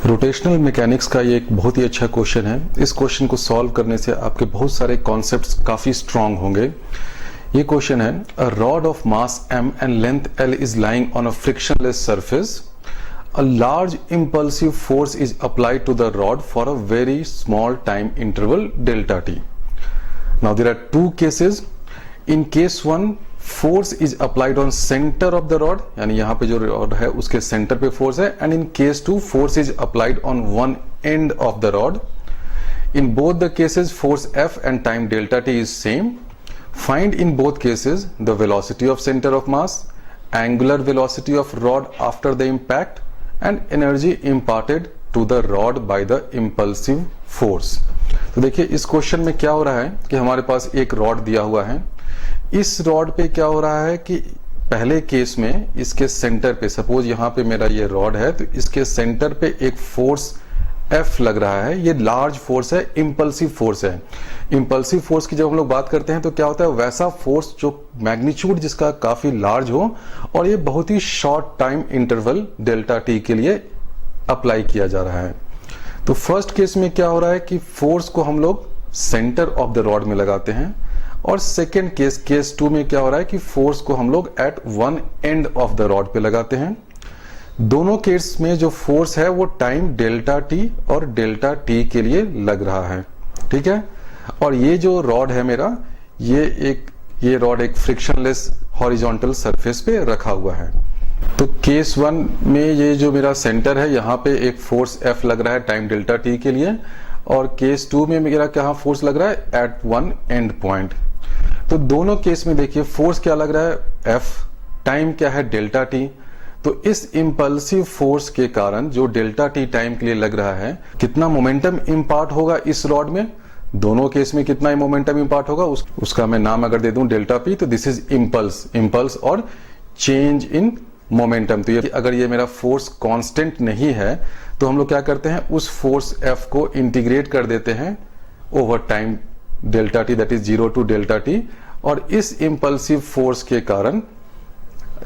Rotational mechanics का ये एक बहुत ही अच्छा क्वेश्चन है। इस क्वेश्चन को सॉल्व करने से आपके बहुत सारे कॉन्सेप्ट्स काफी स्ट्रांग होंगे। ये क्वेश्चन है, a rod of mass m and length l is lying on a frictionless surface. A large impulsive force is applied to the rod for a very small time interval delta t. Now there are two cases. In case one, force is applied on center of the rod, यानी यहाँ पे जो rod है उसके center पे force है, and in case two, force is applied on one end of the rod. In both the cases, force F and time delta t is same. Find in both cases the velocity of center of mass, angular velocity of rod after the impact, and energy imparted to the rod by the impulsive force. तो देखिए इस question में क्या हो रहा है कि हमारे पास एक रॉड दिया हुआ है। इस रॉड पे क्या हो रहा है कि पहले केस में इसके सेंटर पे, सपोज यहाँ पे मेरा ये रॉड है, तो इसके सेंटर पे एक फोर्स F लग रहा है। ये लार्ज फोर्स है, इंपल्सिव फोर्स है। इंपल्सिव फोर्स की जब हम लोग बात करते हैं तो क्या होता है, वैसा फोर्स जो मैग्नीट्यूड जिसका काफी लार्ज हो और ये बहुत ही short time interval delta T के लिए अप्लाई किया जा रहा है। तो फर्स्ट केस में क्या हो रहा है कि फोर्स को हम लोग सेंटर ऑफ द रॉड में लगाते हैं, और सेकेंड केस टू में क्या हो रहा है कि फोर्स को हम लोग at one end of the rod पे लगाते हैं। दोनों केस में जो फोर्स है वो टाइम डेल्टा टी और डेल्टा टी के लिए लग रहा है, ठीक है। और ये जो रॉड है मेरा, ये रॉड एक फ्रिक्शनलेस हॉरिजॉन्टल सरफेस पे रखा हुआ है। तो केस वन में ये जो मेरा सेंटर है, यहाँ पे एक फोर्स F लग रहा है टाइम डेल्टा टी के लिए, और केस टू में मेरा क्या फोर्स लग रहा है एट वन एंड पॉइंट। तो दोनों केस में देखिए फोर्स क्या लग रहा है F, टाइम क्या है डेल्टा टी। तो इस इंपल्सिव फोर्स के कारण जो डेल्टा टी टाइम के लिए लग रहा है, कितना मोमेंटम इंपार्ट होगा इस रॉड में, दोनों केस में कितना मोमेंटम इंपार्ट होगा उसका मैं नाम अगर दे दूं डेल्टा पी, तो दिस इज इंपल्स और चेंज इन मोमेंटम। तो ये अगर ये मेरा फोर्स कांस्टेंट नहीं है तो हम लोग क्या करते हैं, उस फोर्स F को इंटीग्रेट कर देते हैं over time delta T, that is 0 to delta T. और इस इंपल्सिव फोर्स के कारण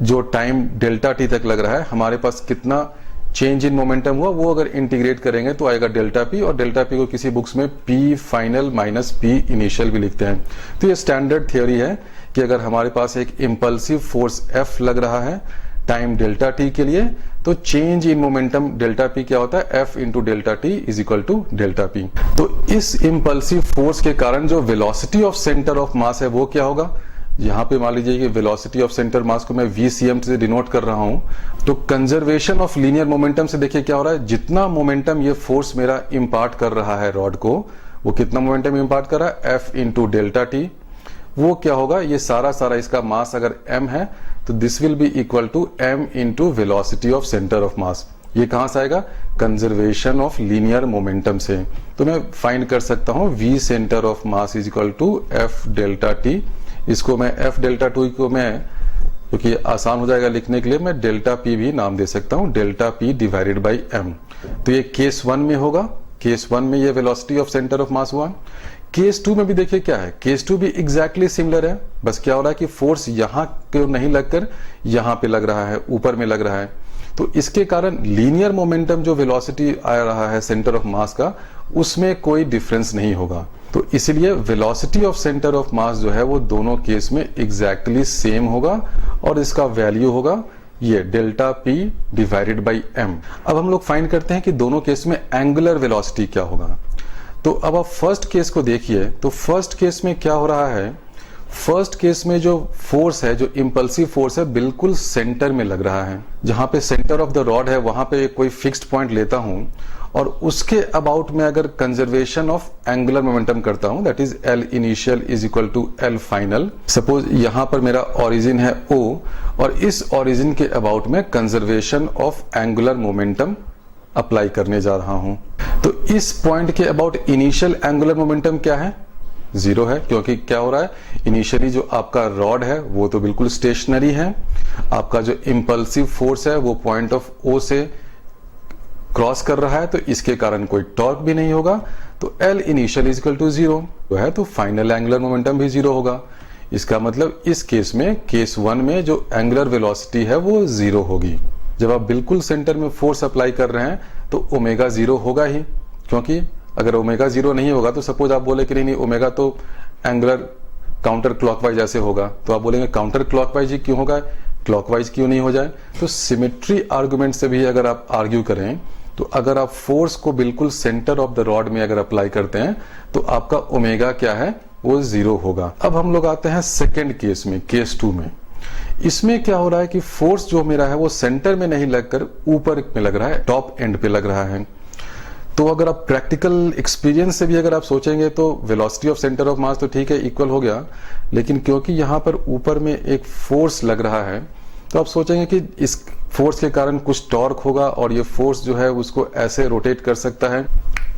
जो टाइम डेल्टा टी तक लग रहा है, हमारे पास कितना चेंज इन मोमेंटम हुआ वो अगर इंटीग्रेट करेंगे तो आएगा डेल्टा पी। और डेल्टा पी को किसी बुक्स में P final minus P initial भी लिखते हैं। तो ये स्टैंडर्ड थ्योरी है कि अगर हमारे पास एक इंपल्सिव फोर्स F लग रहा है टाइम डेल्टा टी के लिए, तो change in momentum delta P क्या होता है, F into delta T is equal to delta P. तो इस इंपल्सिव फोर्स के कारण जो velocity of centre of mass है वो क्या होगा, यहाँ पे मान लीजिए कि वेलोसिटी ऑफ सेंटर मास को मैं VCM से डिनोट कर रहा हूं। तो कंजर्वेशन ऑफ लीनियर मोमेंटम से देखिए क्या हो रहा है, जितना मोमेंटम ये फोर्स मेरा इंपार्ट कर रहा है रॉड को, वो कितना मोमेंटम इंपार्ट कर रहा है F इंटू डेल्टा टी। वो क्या होगा, ये सारा इसका मास अगर m है तो this will be equal to m into velocity of centre of mass. ये कहां से आएगा, कंजर्वेशन ऑफ लीनियर मोमेंटम से। तो मैं फाइंड कर सकता हूं V centre of mass is equal to F delta T. इसको मैं F डेल्टा टू को मैं, क्योंकि आसान हो जाएगा लिखने के लिए, मैं डेल्टा पी भी नाम दे सकता हूं, delta P divided by m। तो ये केस वन में होगा, केस वन में ये वेलोसिटी ऑफ सेंटर ऑफ मास हुआ। केस टू में भी देखिए क्या है, केस टू भी एग्जैक्टली सिमिलर है, बस क्या हो रहा है कि फोर्स यहाँ पे नहीं लगकर यहाँ पे लग रहा है, ऊपर में लग रहा है। तो इसके कारण लीनियर मोमेंटम जो वेलोसिटी आ रहा है सेंटर ऑफ मास का, उसमें कोई डिफरेंस नहीं होगा। तो इसलिए वेलोसिटी ऑफ सेंटर ऑफ मास जो है वो दोनों केस में एग्जैक्टली सेम होगा, और इसका वैल्यू होगा ये delta P divided by m। अब हम लोग फाइंड करते हैं कि दोनों केस में एंगुलर वेलोसिटी क्या होगा। तो अब आप फर्स्ट केस को देखिए, तो फर्स्ट केस में क्या हो रहा है, फर्स्ट केस में जो फोर्स है, जो इंपल्सिव फोर्स है, बिल्कुल सेंटर में लग रहा है। जहां पे सेंटर ऑफ द रॉड है वहां पे कोई फिक्स्ड पॉइंट लेता हूं, और उसके अबाउट में अगर कंजर्वेशन ऑफ एंगुलर मोमेंटम करता हूं, that is L initial is equal to L final. Suppose यहां पर मेरा ओरिजिन है O, और इस ओरिजिन के अबाउट में conservation of angular momentum apply करने जा रहा हूं। तो इस पॉइंट के अबाउट इनिशियल एंगुलर मोमेंटम क्या है, 0 है, क्योंकि क्या हो रहा है, इनिशियली जो आपका रॉड है वो तो बिल्कुल स्टेशनरी है। आपका जो इंपल्सिव फोर्स है वो पॉइंट ऑफ O से क्रॉस कर रहा है, तो इसके कारण कोई टॉर्क भी नहीं होगा। तो L initial is equal to 0 है, तो फाइनल एंगुलर मोमेंटम भी 0 होगा। इसका मतलब इस केस में, केस वन में जो एंगुलर वेलोसिटी है वो 0 होगी। जब आप बिल्कुल सेंटर में फोर्स अप्लाई कर रहे हैं तो ओमेगा 0 होगा ही, क्योंकि अगर ओमेगा 0 नहीं होगा तो सपोज आप बोले कि नहीं ओमेगा तो एंगुलर काउंटर क्लॉकवाइज ऐसे होगा, तो आप बोलेंगे काउंटर क्लॉकवाइज ही क्यों होगा, क्लॉकवाइज क्यों नहीं हो जाए। तो सिमेट्री आर्गुमेंट से भी अगर आप आर्ग्यू करें तो अगर आप फोर्स को बिल्कुल सेंटर ऑफ द रॉड में अगर अप्लाई करते हैं तो आपका ओमेगा क्या है, वो 0 होगा। अब हम लोग आते हैं सेकेंड केस में, केस 2 में। इसमें क्या हो रहा है कि फोर्स जो मेरा है वो सेंटर में नहीं लगकर ऊपर में लग रहा है, टॉप एंड पे लग रहा है। तो अगर आप प्रैक्टिकल एक्सपीरियंस से भी अगर आप सोचेंगे तो velocity of centre of mass तो ठीक है इक्वल हो गया, लेकिन क्योंकि यहां पर ऊपर में एक फोर्स लग रहा है तो आप सोचेंगे कि इस फोर्स के कारण कुछ टॉर्क होगा और ये फोर्स जो है उसको ऐसे रोटेट कर सकता है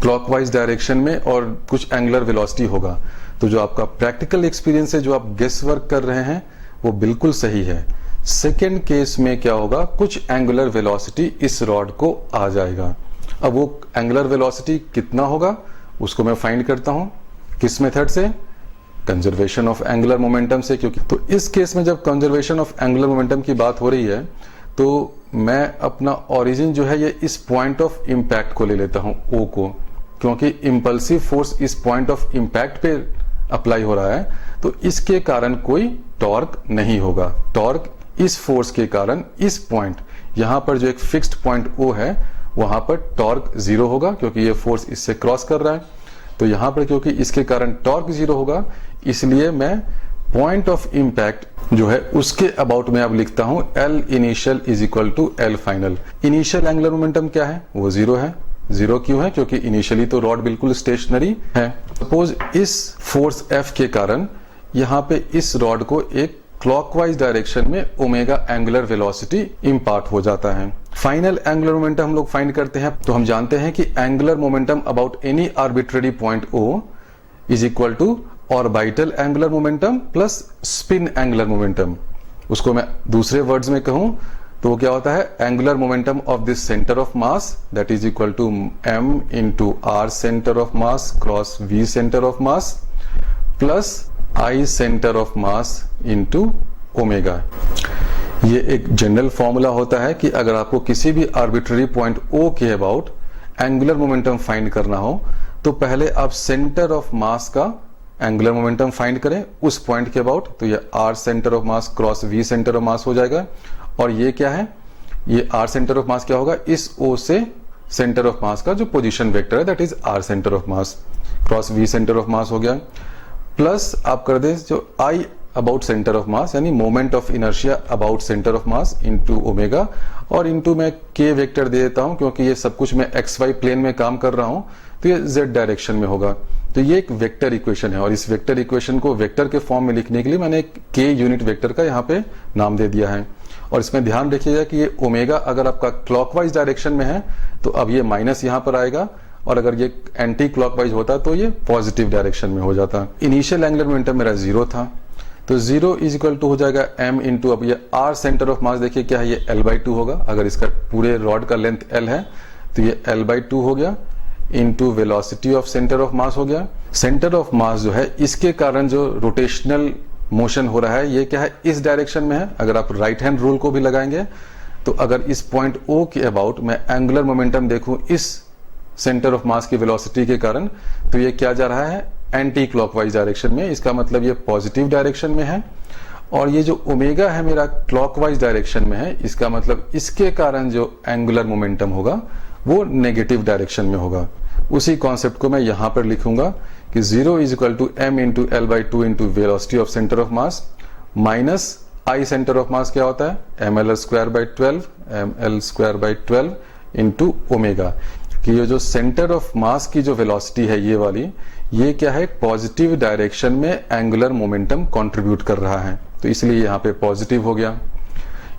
क्लॉकवाइज डायरेक्शन में और कुछ एंगुलर वेलोसिटी होगा। तो जो आपका प्रैक्टिकल एक्सपीरियंस है, जो आप गेस वर्क कर रहे हैं, वो बिल्कुल सही है। सेकेंड केस में क्या होगा, कुछ एंगुलर वेलोसिटी इस रॉड को आ जाएगा। अब वो एंगुलर वेलोसिटी कितना होगा उसको मैं फाइंड करता हूं, किस मेथड से, कंजर्वेशन ऑफ एंगुलर मोमेंटम से। क्योंकि तो इस केस में जब कंजर्वेशन ऑफ एंगुलर मोमेंटम की बात हो रही है तो मैं अपना ओरिजिन जो है ये इस पॉइंट ऑफ इंपैक्ट को ले लेता हूं, ओ को, क्योंकि इंपल्सिव फोर्स इस पॉइंट ऑफ इंपैक्ट पे अप्लाई हो रहा है तो इसके कारण कोई टॉर्क नहीं होगा। टॉर्क इस फोर्स के कारण इस पॉइंट, यहां पर जो एक फिक्स्ड पॉइंट ओ है वहां पर टॉर्क 0 होगा, क्योंकि ये फोर्स इससे क्रॉस कर रहा है। तो यहां पर क्योंकि इसके कारण टॉर्क 0 होगा, इसलिए मैं पॉइंट ऑफ इंपैक्ट जो है उसके अबाउट में अब लिखता हूं L initial is equal to L final. Initial angular momentum क्या है, वो 0 है। 0 क्यों है, क्योंकि इनिशियली तो रॉड बिल्कुल स्टेशनरी है। सपोज इस फोर्स F के कारण यहां पे इस रॉड को एक क्लॉकवाइज डायरेक्शन में ओमेगा एंगुलर वेलोसिटी इंपार्ट हो जाता है। फाइनल एंगुलर मोमेंटम हम लोग फाइंड करते हैं तो हम जानते हैं कि angular momentum about any arbitrary point O is equal to orbital angular momentum plus spin angular momentum. उसको मैं दूसरे वर्ड्स में कहूं तो वो क्या होता है, angular momentum of this centre of mass that is equal to m into r centre of mass cross v centre of mass plus I centre of mass into omega. ये एक जनरल फॉर्मूला होता है कि अगर आपको किसी भी arbitrary point O के अबाउट एंगुलर मोमेंटम फाइंड करना हो तो पहले आप सेंटर ऑफ मास का एंगुलर मोमेंटम फाइंड करें उस पॉइंट के अबाउट, तो ये r centre of mass cross v centre of mass हो जाएगा। और ये क्या है, ये r सेंटर ऑफ मास क्या होगा, इस O से सेंटर ऑफ मास का जो पोजीशन वेक्टर है that is r centre of mass cross v centre of mass हो गया। प्लस आप कर दे जो I about centre of mass यानी moment of inertia about centre of mass into omega, और इनटू मैं k वेक्टर दे देता हूं क्योंकि ये सब कुछ मैं xy प्लेन में काम कर रहा हूं तो ये z डायरेक्शन में होगा। तो ये एक वेक्टर इक्वेशन है और इस वेक्टर इक्वेशन को वेक्टर के फॉर्म में लिखने के लिए मैंने एक k यूनिट वेक्टर का यहाँ पे नाम दे दिया है। और इसमें ध्यान रखिएगा कि ये ओमेगा अगर आपका क्लॉकवाइज डायरेक्शन में है तो अब ये माइनस यहाँ पर आएगा, और अगर ये एंटी क्लॉकवाइज होता तो ये पॉजिटिव डायरेक्शन में हो जाता। इनिशियल एंगुलर मोमेंटम मेरा 0 था तो 0 इज इक्वल टू हो जाएगा m इंटू, अब ये r सेंटर ऑफ मास देखिए क्या है, ये L/2 होगा। अगर इसका पूरे रॉड का लेंथ L है तो ये L/2 हो गया into velocity of centre of mass हो गया। सेंटर ऑफ मास जो है इसके कारण जो रोटेशनल मोशन हो रहा है ये क्या है, इस डायरेक्शन में है। अगर आप राइट हैंड रूल को भी लगाएंगे तो अगर इस पॉइंट O के अबाउट मैं एंगुलर मोमेंटम देखूं इस सेंटर ऑफ मास की वेलोसिटी के कारण तो ये क्या जा रहा है, एंटी क्लॉकवाइज डायरेक्शन में। इसका मतलब ये पॉजिटिव डायरेक्शन में है। और ये जो ओमेगा है मेरा क्लॉकवाइज डायरेक्शन में है, इसका मतलब इसके कारण जो एंगुलर मोमेंटम होगा वो नेगेटिव डायरेक्शन में होगा। उसी कॉन्सेप्ट को मैं यहां पर लिखूंगा कि 0 is equal to m into L/2 into velocity of centre of mass minus I centre of mass क्या होता है, ml² इंटू ओमेगा। कि ये जो सेंटर ऑफ मास की जो वेलोसिटी है ये वाली, ये क्या है, पॉजिटिव डायरेक्शन में एंगुलर मोमेंटम कंट्रीब्यूट कर रहा है तो इसलिए यहाँ पे पॉजिटिव हो गया।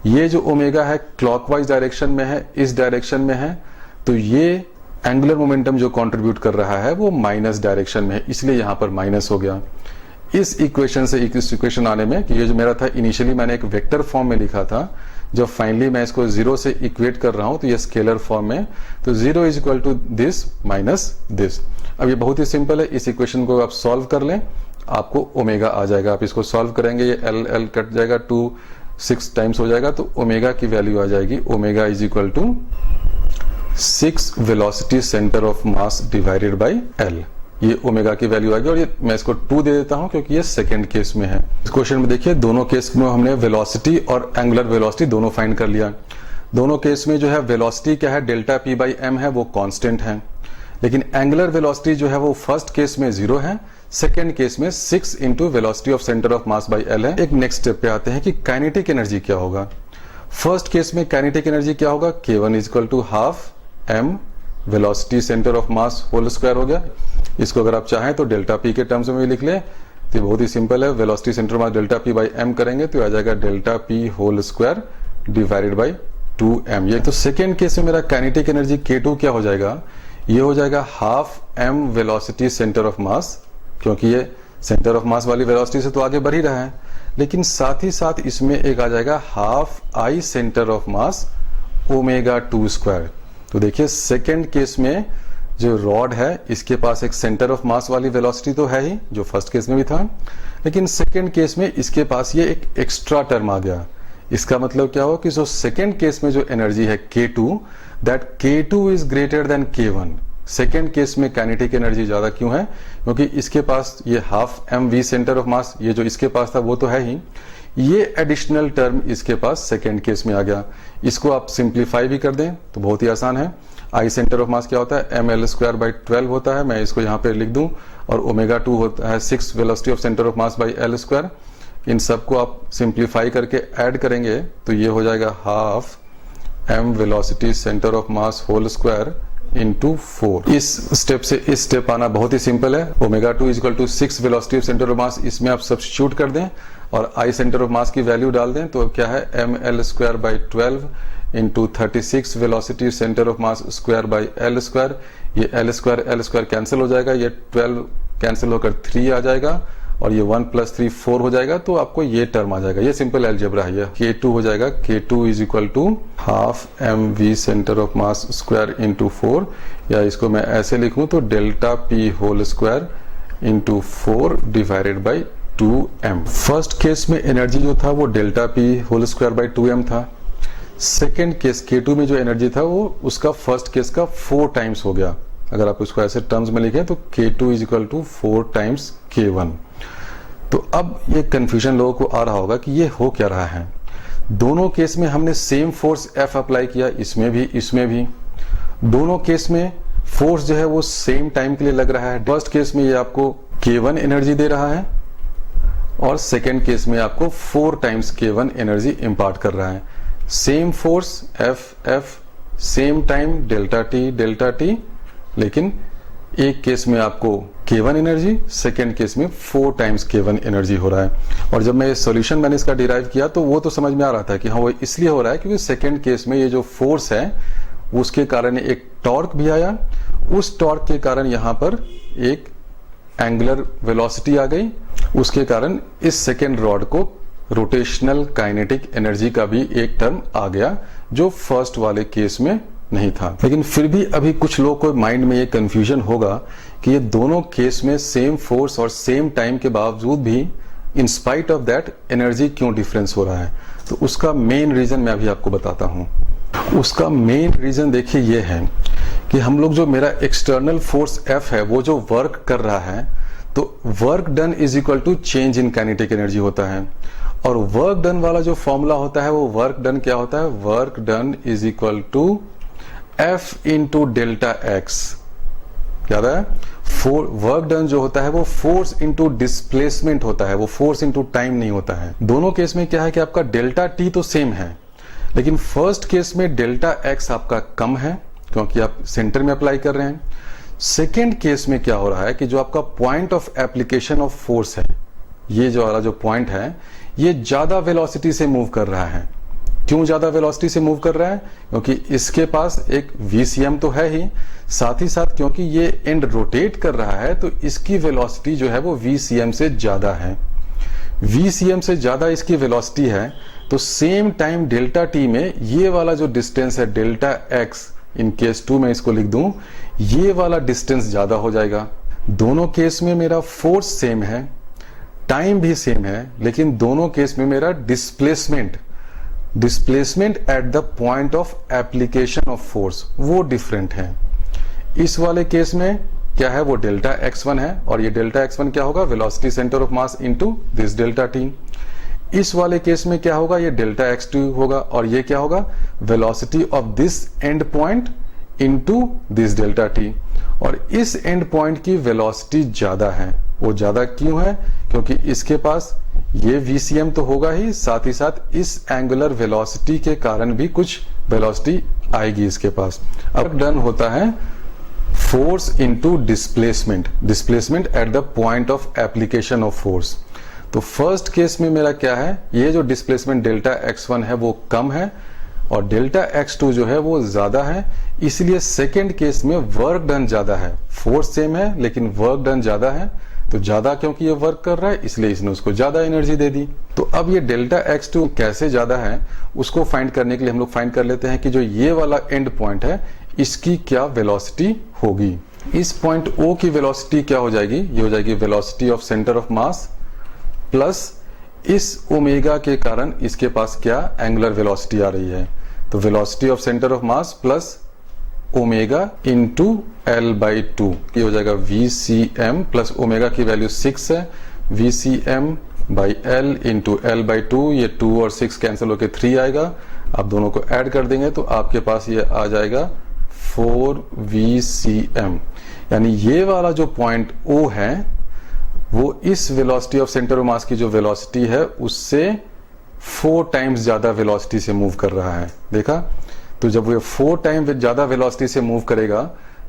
ये जो ओमेगा है क्लॉकवाइज डायरेक्शन में है, इस डायरेक्शन में है, तो ये एंगुलर मोमेंटम जो कंट्रीब्यूट कर रहा है वो माइनस डायरेक्शन में है, इसलिए यहाँ पर माइनस हो गया। इस इक्वेशन से इस इक्वेशन आने में कि ये जो मेरा था इनिशियली मैंने एक वेक्टर फॉर्म में लिखा था, जब फाइनली मैं इसको 0 से इक्वेट कर रहा हूं तो ये स्केलर फॉर्म में, तो 0 is equal to this minus this. अब ये बहुत ही सिंपल है, इस इक्वेशन को आप सॉल्व कर लें आपको ओमेगा आ जाएगा। आप इसको सॉल्व करेंगे ये L कट जाएगा, 2 6 टाइम्स हो जाएगा तो ओमेगा की वैल्यू आ जाएगी, omega is equal to 6 velocity centre of mass divided by L. ये ओमेगा की वैल्यू आ गई और ये मैं इसको 2 दे देता हूं क्योंकि ये सेकंड केस में है। इस क्वेश्चन में देखिए दोनों केस में हमने वेलोसिटी और एंगुलर वेलोसिटी दोनों फाइंड कर लिया। दोनों केस में जो है वेलोसिटी क्या है, डेल्टा पी बाई एम है, वो कांस्टेंट है। लेकिन एंगुलर वेलोसिटी जो है वो फर्स्ट केस में 0 है, सेकेंड केस में 6 into velocity of centre of mass by L है। एक नेक्स्ट स्टेप पे आते हैं कि काइनेटिक एनर्जी क्या होगा। फर्स्ट केस में काइनेटिक एनर्जी क्या होगा, K1 equal to half m velocity centre of mass whole square हो गया। इसको अगर आप चाहें तो डेल्टा पी के टर्म्स में भी लिख ले, तो बहुत ही सिंपल है। Velocity centre mass delta P by M करेंगे तो आ जाएगा delta P whole square divided by 2m। ये तो सेकेंड केस में मेरा काइनेटिक एनर्जी K2 क्या हो जाएगा, ये हो जाएगा half m velocity centre of मास, क्योंकि ये सेंटर ऑफ मास वाली वेलोसिटी से तो आगे बढ़ ही रहा है। लेकिन साथ ही साथ इसमें एक आ जाएगा half I centre of mass omega 2 square. तो देखिए सेकेंड केस में जो रॉड है इसके पास एक सेंटर ऑफ मास वाली वेलोसिटी तो है ही, जो फर्स्ट केस में भी था, लेकिन सेकेंड केस में इसके पास ये एक एक्स्ट्रा टर्म आ गया। इसका मतलब क्या हो कि जो सेकेंड केस में जो एनर्जी है K2, that K2 is greater than K1। Second case में काइनेटिक एनर्जी ज्यादा क्यों है, क्योंकि इसके पास ये half M V centre of mass, ये जो इसके पास था वो तो है ही, ये एडिशनल टर्म इसके पास सेकेंड केस में आ गया। इसको आप सिंप्लीफाई भी कर दें तो बहुत ही आसान है। आई सेंटर ऑफ मास क्या होता है, एम एल स्क्वायर बाई 12 होता है, मैं इसको यहाँ पे लिख दूं, और ओमेगा 2 होता है 6 velocity of centre of mass by L square. इन सबको आप सिंप्लीफाई करके ऐड करेंगे तो ये हो जाएगा half M velocity centre of mass whole square into 4। इस स्टेप से इस स्टेप आना बहुत ही सिंपल है। Omega 2 equal to 6 velocity of centre of mass, इसमें आप सब्स्टिट्यूट कर दें और आई सेंटर ऑफ मास की वैल्यू डाल दें तो क्या है M L square by 12 into 36 velocity centre of mass square by L square. ये एल स्क्वायर कैंसिल हो जाएगा, ये 12 कैंसिल होकर 3 आ जाएगा और ये 1 प्लस 3 4 हो जाएगा, तो आपको ये टर्म आ जाएगा। ये सिंपल अलजेब्रा है। ये K2 हो जाएगा, K2 is equal to half M V centre of mass square into 4, या इसको मैं ऐसे लिखूं तो delta P whole square into 4 divided by 2m। First case में एनर्जी जो था वो delta P whole square by 2m था। सेकेंड केस K2 में जो एनर्जी था वो उसका फर्स्ट केस का 4 टाइम्स हो गया। अगर आप उसको ऐसे टर्म्स में लिखें तो K2 is equal to 4 times K1। तो अब ये कंफ्यूजन लोगों को आ रहा होगा कि ये हो क्या रहा है। दोनों केस में हमने सेम फोर्स F अप्लाई किया, इसमें भी इसमें भी। दोनों केस में फोर्स जो है वो सेम टाइम के लिए लग रहा है। फर्स्ट केस में ये आपको K1 एनर्जी दे रहा है और सेकेंड केस में आपको 4 टाइम्स K1 एनर्जी इंपार्ट कर रहा है। Same force F, same time delta T, लेकिन एक केस में आपको K1 एनर्जी, सेकेंड केस में 4 टाइम्स K1 एनर्जी हो रहा है। और जब मैं सॉल्यूशन मैंने इसका डिराइव किया तो वो तो समझ में आ रहा था कि हाँ वो इसलिए हो रहा है क्योंकि सेकेंड केस में ये जो फोर्स है उसके कारण एक टॉर्क भी आया, उस टॉर्क के कारण यहाँ पर एक एंगुलर वेलोसिटी आ गई, उसके कारण इस सेकेंड रॉड को रोटेशनल काइनेटिक एनर्जी का भी एक टर्म आ गया जो फर्स्ट वाले केस में नहीं था। लेकिन फिर भी अभी कुछ लोगों को माइंड में ये कंफ्यूजन होगा कि ये दोनों केस में सेम फोर्स और सेम टाइम के बावजूद भी in spite of that energy क्यों डिफरेंस हो रहा है। तो उसका मेन रीजन मैं अभी आपको बताता हूं। उसका मेन रीजन देखिए ये है कि हम लोग जो मेरा एक्सटर्नल फोर्स F है वो जो वर्क कर रहा है, तो work done is equal to change in kinetic energy होता है। और वर्क डन वाला जो फॉर्मूला होता है वो वर्क डन क्या होता है, work done is equal to F into delta X. याद है, वर्क डन जो होता है वो फोर्स इंटू डिस्प्लेसमेंट होता है, वो फोर्स इंटू टाइम नहीं होता है। दोनों केस में क्या है कि आपका डेल्टा टी तो सेम है, लेकिन फर्स्ट केस में डेल्टा एक्स आपका कम है क्योंकि आप सेंटर में अप्लाई कर रहे हैं। सेकेंड केस में क्या हो रहा है कि जो आपका point of application of force है, ये जो वाला जो पॉइंट है ये ज्यादा वेलोसिटी से मूव कर रहा है। क्यों ज्यादा वेलोसिटी से मूव कर रहा है, क्योंकि इसके पास एक VCM तो है ही, साथ ही साथ क्योंकि ये एंड रोटेट कर रहा है तो इसकी वेलोसिटी जो है वो VCM से ज्यादा है। VCM से ज्यादा इसकी वेलोसिटी है तो सेम टाइम डेल्टा टी में ये वाला जो डिस्टेंस है डेल्टा एक्स, इन केस 2 में इसको लिख दूं, ये वाला डिस्टेंस ज्यादा हो जाएगा। दोनों केस में मेरा फोर्स सेम है, टाइम भी सेम है, लेकिन दोनों केस में मेरा displacement displacement at the point of application of force वो डिफरेंट है। इस वाले केस में क्या है, वो डेल्टा x1 है, और ये डेल्टा x1 क्या होगा, velocity centre of mass into this delta t। इस वाले केस में क्या होगा, ये डेल्टा x2 होगा, और ये क्या होगा, velocity of this and point into this delta t। और इस एंड पॉइंट की वेलोसिटी ज्यादा है। वो ज्यादा क्यों है, क्योंकि इसके पास ये VCM तो होगा ही, साथ इस एंगुलर वेलोसिटी के कारण भी कुछ वेलोसिटी आएगी इसके पास। अब डन होता है force into displacement, displacement at the point of application of force. तो फर्स्ट केस में मेरा क्या है, ये जो डिस्प्लेसमेंट डेल्टा x1 है वो कम है और डेल्टा x2 जो है वो ज्यादा है, इसलिए सेकेंड केस में वर्क डन ज्यादा है। फोर्स सेम है लेकिन वर्क डन ज्यादा है, तो ज्यादा क्योंकि ये वर्क कर रहा है इसलिए इसने उसको ज्यादा एनर्जी दे दी। तो अब ये डेल्टा x2 कैसे ज्यादा है उसको फाइंड करने के लिए हम लोग फाइंड कर लेते हैं कि जो ये वाला एंड पॉइंट है इसकी क्या वेलोसिटी होगी। इस पॉइंट O की वेलोसिटी क्या हो जाएगी, ये हो जाएगी velocity of centre of mass plus इस ओमेगा के कारण इसके पास क्या एंगुलर वेलोसिटी आ रही है, तो velocity of centre of mass plus omega into L/2, ये हो जाएगा VCM प्लस ओमेगा की वैल्यू 6 है, VCM/L इंटू L/2, ये 2 और 6 कैंसिल होकर 3 आएगा। आप दोनों को ऐड कर देंगे तो आपके पास ये आ जाएगा 4 VCM। यानी ये वाला जो पॉइंट O है वो इस वेलोसिटी ऑफ सेंटर ऑफ मास की जो वेलोसिटी है उससे 4 टाइम्स ज्यादा वेलोसिटी से मूव कर रहा है। देखा, तो जब वो 4 टाइम ज्यादा वेलोसिटी से मूव करेगा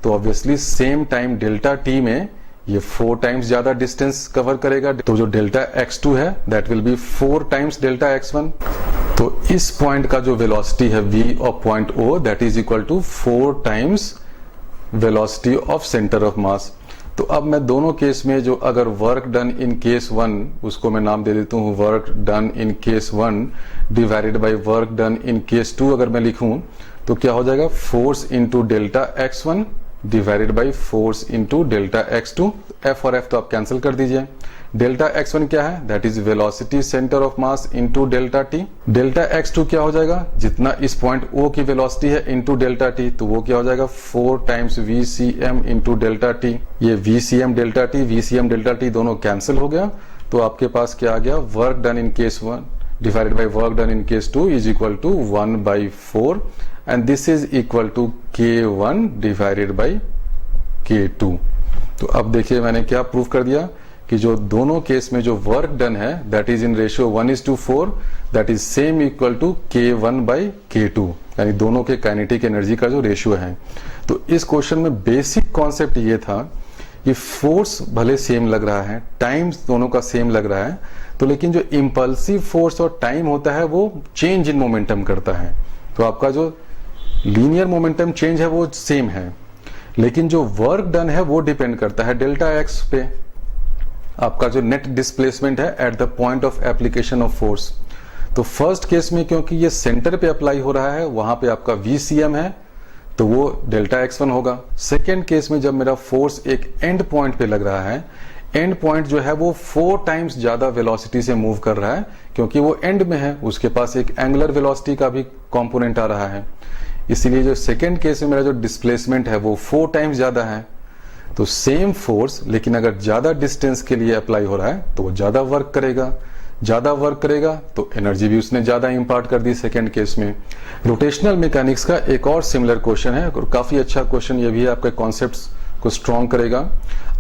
तो obviously same time delta t में ये 4 टाइम्स ज्यादा डिस्टेंस कवर करेगा। तो जो डेल्टा x2 है that will be 4 times delta x1। तो इस पॉइंट का जो वेलोसिटी है v of point O that is equal to 4 times velocity of centre of mass. तो अब मैं दोनों केस में जो अगर वर्क डन इन केस 1 उसको मैं नाम दे देता हूं work done in case 1 divided by work done in case 2 अगर मैं लिखूं तो क्या हो जाएगा, force into delta x1 divided by force into delta x2। F और F तो आप कैंसिल कर दीजिए। डेल्टा x1 क्या है, that is velocity centre of mass into delta t। Delta x2 क्या हो जाएगा, जितना इस पॉइंट O की वेलोसिटी है इनटू डेल्टा t, तो वो क्या हो जाएगा 4 times VCM into delta t। ये VCM डेल्टा t दोनों कैंसिल हो गया, तो आपके पास क्या आ गया, work done in case 1 divided by work done in case 2 is equal to 1/4 and this is equal to K1 divided by K2। तो अब देखिए मैंने क्या प्रूव कर दिया कि जो दोनों केस में जो वर्क डन है that is in ratio 1:4 that is same equal to K1/K2, यानी दोनों के काइनेटिक एनर्जी का जो रेशियो है। तो इस क्वेश्चन में बेसिक कॉन्सेप्ट ये था कि फोर्स भले सेम लग रहा है, टाइम दोनों का सेम लग रहा है, तो लेकिन जो इंपल्सिव फोर्स और टाइम होता है वो चेंज इन मोमेंटम करता है। तो आपका जो लीनियर मोमेंटम चेंज है वो सेम है, लेकिन जो वर्क डन है वो डिपेंड करता है डेल्टा x पे, आपका जो नेट डिस्प्लेसमेंट है at the point of application of force. तो फर्स्ट केस में क्योंकि ये सेंटर पे अप्लाई हो रहा है वहां पे आपका VCM है तो वो डेल्टा x1 होगा। सेकेंड केस में जब मेरा फोर्स एक एंड पॉइंट पे लग रहा है, एंड पॉइंट जो है वो 4 टाइम्स ज्यादा वेलोसिटी से मूव कर रहा है क्योंकि वो एंड में है, उसके पास एक एंगुलर वेलोसिटी का भी कंपोनेंट आ रहा है, इसीलिए जो सेकेंड केस में मेरा जो डिस्प्लेसमेंट है वो 4 टाइम्स ज्यादा है। तो सेम फोर्स लेकिन अगर ज्यादा डिस्टेंस के लिए अप्लाई हो रहा है तो वो ज्यादा वर्क करेगा, ज्यादा वर्क करेगा तो एनर्जी भी उसने ज्यादा इंपार्ट कर दी सेकेंड केस में। रोटेशनल मैकेनिक्स का एक और सिमिलर क्वेश्चन है और काफी अच्छा क्वेश्चन ये भी है, आपके कॉन्सेप्ट्स को स्ट्रॉन्ग करेगा।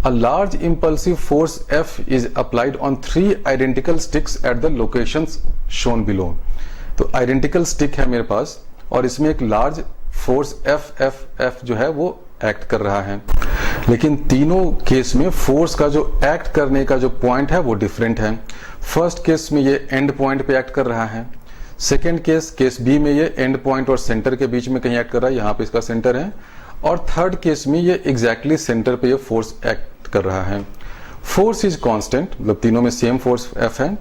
A large impulsive force F is applied on 3 identical sticks at the locations shown below. तो आइडेंटिकल स्टिक है मेरे पास और इसमें एक लार्ज फोर्स F जो है वो एक्ट कर रहा है, लेकिन तीनों केस में फोर्स का जो एक्ट करने का जो पॉइंट है वो डिफरेंट है। फर्स्ट केस में ये एंड पॉइंट पे एक्ट कर रहा है, सेकेंड केस बी में ये एंड पॉइंट और सेंटर के बीच में कहीं एक्ट कर रहा है, यहाँ पे इसका सेंटर है, और थर्ड केस में ये एग्जैक्टली सेंटर पे ये फोर्स एक्ट कर रहा है। फोर्स इज कांस्टेंट, मतलब तीनों में सेम फोर्स F है,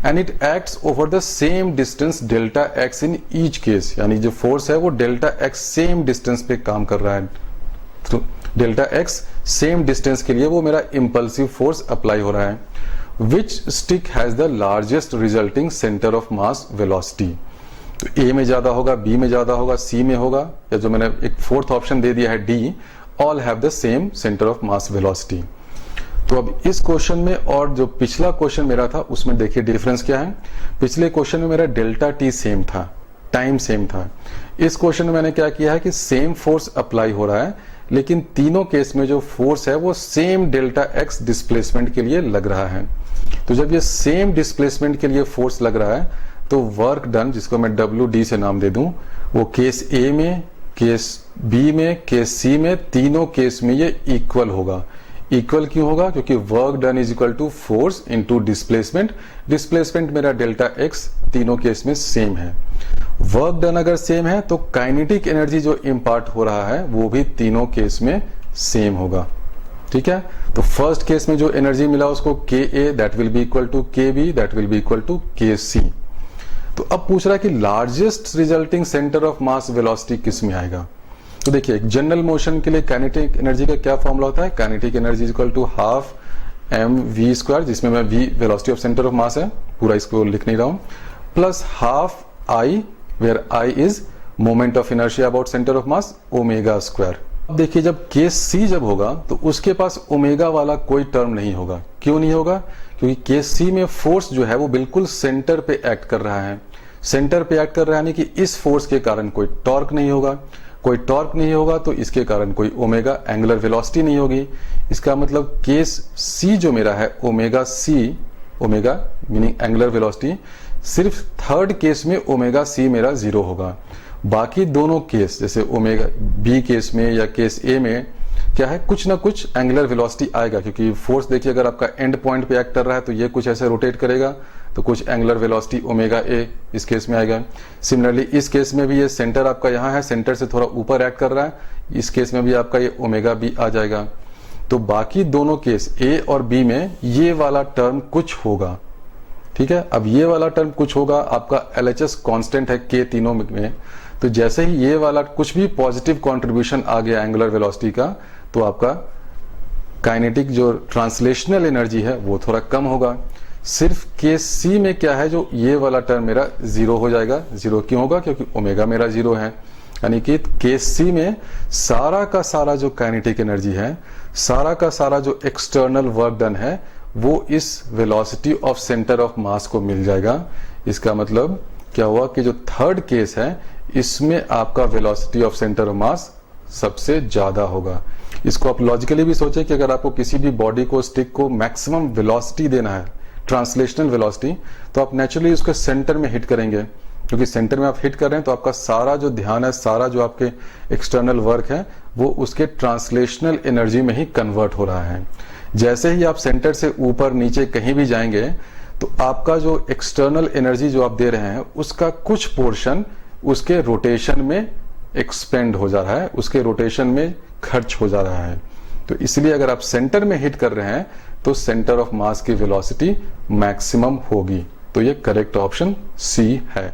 and it acts over the same distance delta x in each case, यानी जो फोर्स है वो डेल्टा x सेम डिस्टेंस पे काम कर रहा है। तो डेल्टा x सेम डिस्टेंस के लिए वो मेरा इंपल्सिव फोर्स अप्लाई हो रहा है। Which stick has the largest resulting centre of mass velocity, तो ए में ज्यादा होगा, बी में ज्यादा होगा, सी में होगा, या जो मैंने एक फोर्थ ऑप्शन दे दिया है D, all have the same centre of mass velocity. तो अब इस क्वेश्चन में और जो पिछला क्वेश्चन मेरा था उसमें देखिए डिफरेंस क्या है। पिछले क्वेश्चन में मेरा डेल्टा टी सेम था, टाइम सेम था। इस क्वेश्चन में मैंने क्या किया है कि सेम फोर्स अप्लाई हो रहा है, लेकिन तीनों केस में जो फोर्स है वो सेम डेल्टा एक्स डिस्प्लेसमेंट के लिए लग रहा है। तो जब ये सेम डिस्प्लेसमेंट के लिए फोर्स लग रहा है तो वर्क डन, जिसको मैं WD से नाम दे दूं, वो केस ए में, केस बी में, केस सी में, तीनों केस में ये इक्वल होगा। इक्वल क्यों होगा? क्योंकि work done is equal to force into displacement. Displacement मेरा डेल्टा एक्स तीनों केस में सेम है। वर्क डन अगर सेम है तो काइनेटिक एनर्जी जो इम्पार्ट हो रहा है वो भी तीनों केस में सेम होगा। ठीक है, तो फर्स्ट केस में जो एनर्जी मिला उसको KA that will be equal to KB that will be equal to KC। तो अब पूछ रहा है कि largest resulting centre of mass velocity किस में आएगा। तो देखिए एक जनरल मोशन के लिए काइनेटिक एनर्जी का क्या फॉर्मूला होता है? Kinetic energy is equal to half mv², जिसमें मैं v velocity of centre of mass है, पूरा इसको लिख नहीं रहा हूं, plus half I where I is moment of inertia about centre of mass, ω²। अब देखिए जब केस C जब होगा तो उसके पास ओमेगा वाला कोई टर्म नहीं होगा। क्यों नहीं होगा? क्योंकि केस C में फोर्स जो है वो बिल्कुल सेंटर पे एक्ट कर रहा है। सेंटर पे एक्ट कर रहा है यानी कि इस फोर्स के कारण कोई टॉर्क नहीं होगा। कोई टॉर्क नहीं होगा तो इसके कारण कोई ओमेगा एंगुलर वेलोसिटी नहीं होगी। इसका मतलब केस C जो मेरा है omega C, omega meaning angular velocity, सिर्फ थर्ड केस में ओमेगा C मेरा 0 होगा। बाकी दोनों केस जैसे ओमेगा बी केस में या केस ए में क्या है, कुछ ना कुछ एंगुलर वेलोसिटी आएगा, क्योंकि फोर्स देखिए अगर आपका एंड पॉइंट पे एक्ट कर रहा है तो ये कुछ ऐसे रोटेट करेगा, तो कुछ एंगुलर वेलोसिटी ओमेगा ए इस केस में आएगा। सिमिलरली इस केस में भी ये सेंटर आपका यहाँ है, सेंटर से थोड़ा ऊपर एक्ट कर रहा है, इस केस में भी आपका ये ओमेगा बी आ जाएगा। तो बाकी दोनों केस ए और बी में ये वाला टर्म कुछ होगा। ठीक है, अब ये वाला टर्म कुछ होगा, आपका LHS कांस्टेंट है के तीनों में, तो जैसे ही ये वाला कुछ भी पॉजिटिव कंट्रीब्यूशन आ गया एंगुलर वेलोसिटी का तो आपका काइनेटिक जो ट्रांसलेशनल एनर्जी है वो थोड़ा कम होगा। सिर्फ केस C में क्या है, जो ये वाला टर्म मेरा 0 हो जाएगा। 0 क्यों होगा? क्योंकि ओमेगा मेरा 0 है, यानी कि केस C में सारा का सारा जो काइनेटिक एनर्जी है, सारा का सारा जो एक्सटर्नल वर्क डन है वो इस वेलोसिटी ऑफ सेंटर ऑफ मास को मिल जाएगा। इसका मतलब क्या हुआ कि जो थर्ड केस है इसमें आपका वेलोसिटी ऑफ सेंटर ऑफ मास सबसे ज्यादा होगा। इसको आप लॉजिकली भी सोचें कि अगर आपको किसी भी बॉडी को, स्टिक को मैक्सिमम वेलोसिटी देना है, ट्रांसलेशनल वेलोसिटी, तो आप नेचुरली उसके सेंटर में हिट करेंगे, क्योंकि सेंटर में आप हिट कर रहे हैं तो आपका सारा जो ध्यान है, सारा जो आपके एक्सटर्नल वर्क है वो उसके ट्रांसलेशनल एनर्जी में ही कन्वर्ट हो रहा है। जैसे ही आप सेंटर से ऊपर नीचे कहीं भी जाएंगे तो आपका जो एक्सटर्नल एनर्जी जो आप दे रहे हैं उसका कुछ पोर्शन उसके रोटेशन में एक्सपेंड हो जा रहा है, उसके रोटेशन में खर्च हो जा रहा है। तो इसलिए अगर आप सेंटर में हिट कर रहे हैं तो सेंटर ऑफ मास की वेलोसिटी मैक्सिमम होगी। तो ये करेक्ट ऑप्शन C है।